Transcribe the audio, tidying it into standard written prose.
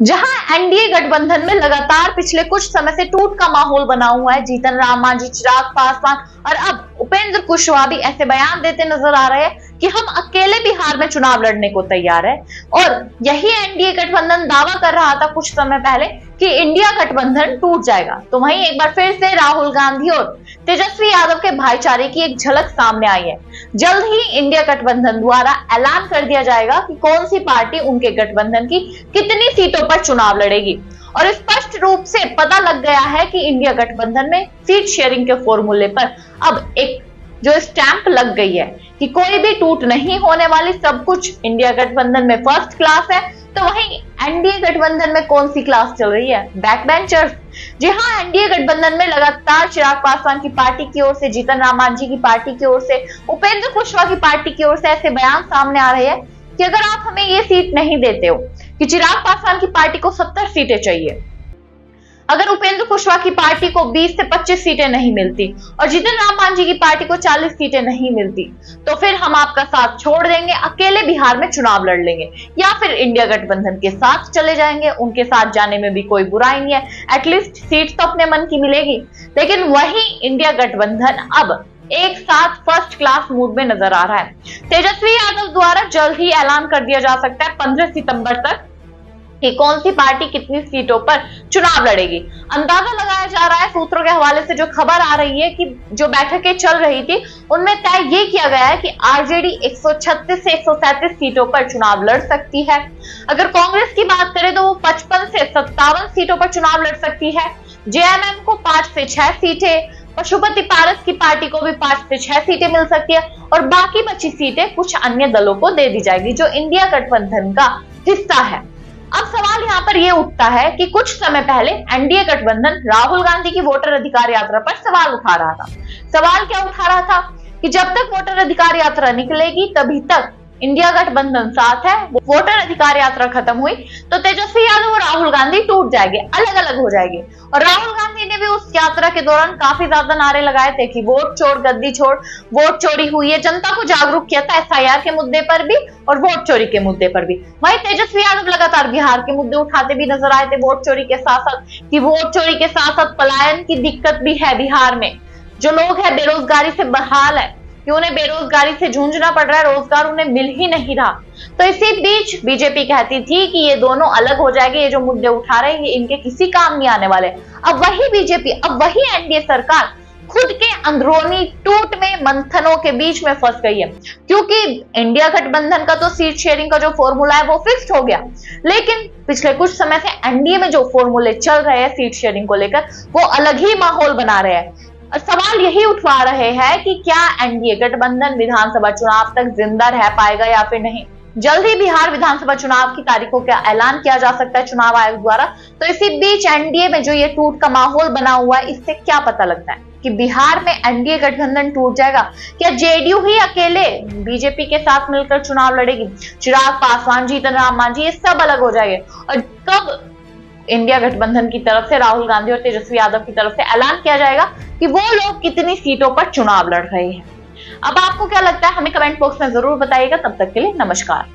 जहां एनडीए गठबंधन में लगातार पिछले कुछ समय से टूट का माहौल बना हुआ है, जीतन राम मांझी, चिराग पासवान और अब उपेंद्र कुशवाहा भी ऐसे बयान देते नजर आ रहे हैं कि हम अकेले बिहार में चुनाव लड़ने को तैयार है। और यही एनडीए गठबंधन दावा कर रहा था कुछ समय पहले कि इंडिया गठबंधन टूट जाएगा। तो वहीं एक बार फिर से राहुल गांधी और तेजस्वी यादव के भाईचारे की एक झलक सामने आई है। जल्द ही इंडिया गठबंधन द्वारा ऐलान कर दिया जाएगा कि कौन सी पार्टी उनके गठबंधन की कितनी सीटों पर चुनाव लड़ेगी। और स्पष्ट रूप से पता लग गया है कि इंडिया गठबंधन में सीट शेयरिंग के फॉर्मूले पर अब एक जो स्टैंप लग गई है कि कोई भी टूट नहीं होने वाली, सब कुछ इंडिया गठबंधन में फर्स्ट क्लास है। तो वहीं एनडीए गठबंधन में कौन सी क्लास चल रही है? Back benchers. जी हाँ, एनडीए गठबंधन में लगातार चिराग पासवान की पार्टी की ओर से, जीतन राम मांझी की पार्टी की ओर से, उपेंद्र कुशवाहा की पार्टी की ओर से ऐसे बयान सामने आ रहे हैं कि अगर आप हमें ये सीट नहीं देते हो कि चिराग पासवान की पार्टी को 70 सीटें चाहिए, अगर उपेंद्र कुशवाहा की पार्टी को 20 से 25 सीटें नहीं मिलती और जीतन राम मांझी की पार्टी को 40 सीटें नहीं मिलती, तो फिर हम आपका साथ छोड़ देंगे, अकेले बिहार में चुनाव लड़ लेंगे या फिर इंडिया गठबंधन के साथ चले जाएंगे। उनके साथ जाने में भी कोई बुराई नहीं है, एटलीस्ट सीट तो अपने मन की मिलेगी। लेकिन वही इंडिया गठबंधन अब एक साथ फर्स्ट क्लास मूड में नजर आ रहा है। तेजस्वी यादव द्वारा जल्द ही ऐलान कर दिया जा सकता है 15 सितंबर तक कि कौन सी पार्टी कितनी सीटों पर चुनाव लड़ेगी। अंदाजा लगाया जा रहा है सूत्रों के हवाले से, जो खबर आ रही है कि जो बैठकें चल रही थी उनमें तय ये किया गया है कि आरजेडी 136 से 137 सीटों पर चुनाव लड़ सकती है। अगर कांग्रेस की बात करें तो वो 55 से 57 सीटों पर चुनाव लड़ सकती है। जेएमएम को 5 से 6 सीटें, पशुपति पारस की पार्टी को भी 5 से 6 सीटें मिल सकती है और बाकी बची सीटें कुछ अन्य दलों को दे दी जाएगी जो इंडिया गठबंधन का हिस्सा है। अब सवाल यहाँ पर यह उठता है कि कुछ समय पहले एनडीए गठबंधन राहुल गांधी की वोटर अधिकार यात्रा पर सवाल उठा रहा था। सवाल क्या उठा रहा था कि जब तक वोटर अधिकार यात्रा निकलेगी तभी तक इंडिया गठबंधन साथ है। वोटर अधिकार यात्रा खत्म हुई तो तेजस्वी यादव और राहुल गांधी टूट जाएंगे, अलग अलग हो जाएंगे। और राहुल गांधी ने भी उस यात्रा के दौरान काफी ज्यादा नारे लगाए थे कि वोट छोड़, गद्दी छोड़, वोट चोरी हुई है। जनता को जागरूक किया था एसआईआर के मुद्दे पर भी और वोट चोरी के मुद्दे पर भी। वहीं तेजस्वी यादव लगातार बिहार के मुद्दे उठाते भी नजर आए थे, वोट चोरी के साथ साथ कि वोट चोरी के साथ साथ पलायन की दिक्कत भी है बिहार में। जो लोग है बेरोजगारी से बदहाल है कि उन्हें बेरोजगारी से जूझना पड़ रहा है, रोजगार उन्हें मिल ही नहीं रहा। तो इसी बीच बीजेपी कहती थी कि ये दोनों अलग हो जाएंगे, ये जो मुद्दे उठा रहे हैं ये इनके किसी काम नहीं आने वाले। अब वही बीजेपी, अब वही एनडीए सरकार खुद के अंदरूनी टूट में, मंथनों के बीच में फंस गई है, क्योंकि इंडिया गठबंधन का तो सीट शेयरिंग का जो फॉर्मूला है वो फिक्स्ड हो गया। लेकिन पिछले कुछ समय से एनडीए में जो फॉर्मूले चल रहे हैं सीट शेयरिंग को लेकर, वो अलग ही माहौल बना रहे हैं। और सवाल यही उठवा रहे हैं कि क्या एनडीए गठबंधन विधानसभा चुनाव तक जिंदा रह पाएगा या फिर नहीं। जल्द ही बिहार विधानसभा चुनाव की तारीखों का ऐलान किया जा सकता है चुनाव आयोग द्वारा। तो इसी बीच एनडीए में जो ये टूट का माहौल बना हुआ है, इससे क्या पता लगता है कि बिहार में एनडीए गठबंधन टूट जाएगा? क्या जेडीयू ही अकेले बीजेपी के साथ मिलकर चुनाव लड़ेगी? चिराग पासवान, जीतन राम मांझी, ये सब अलग हो जाएंगे। और कब इंडिया गठबंधन की तरफ से, राहुल गांधी और तेजस्वी यादव की तरफ से ऐलान किया जाएगा कि वो लोग कितनी सीटों पर चुनाव लड़ रहे हैं। अब आपको क्या लगता है, हमें कमेंट बॉक्स में जरूर बताइएगा। तब तक के लिए नमस्कार।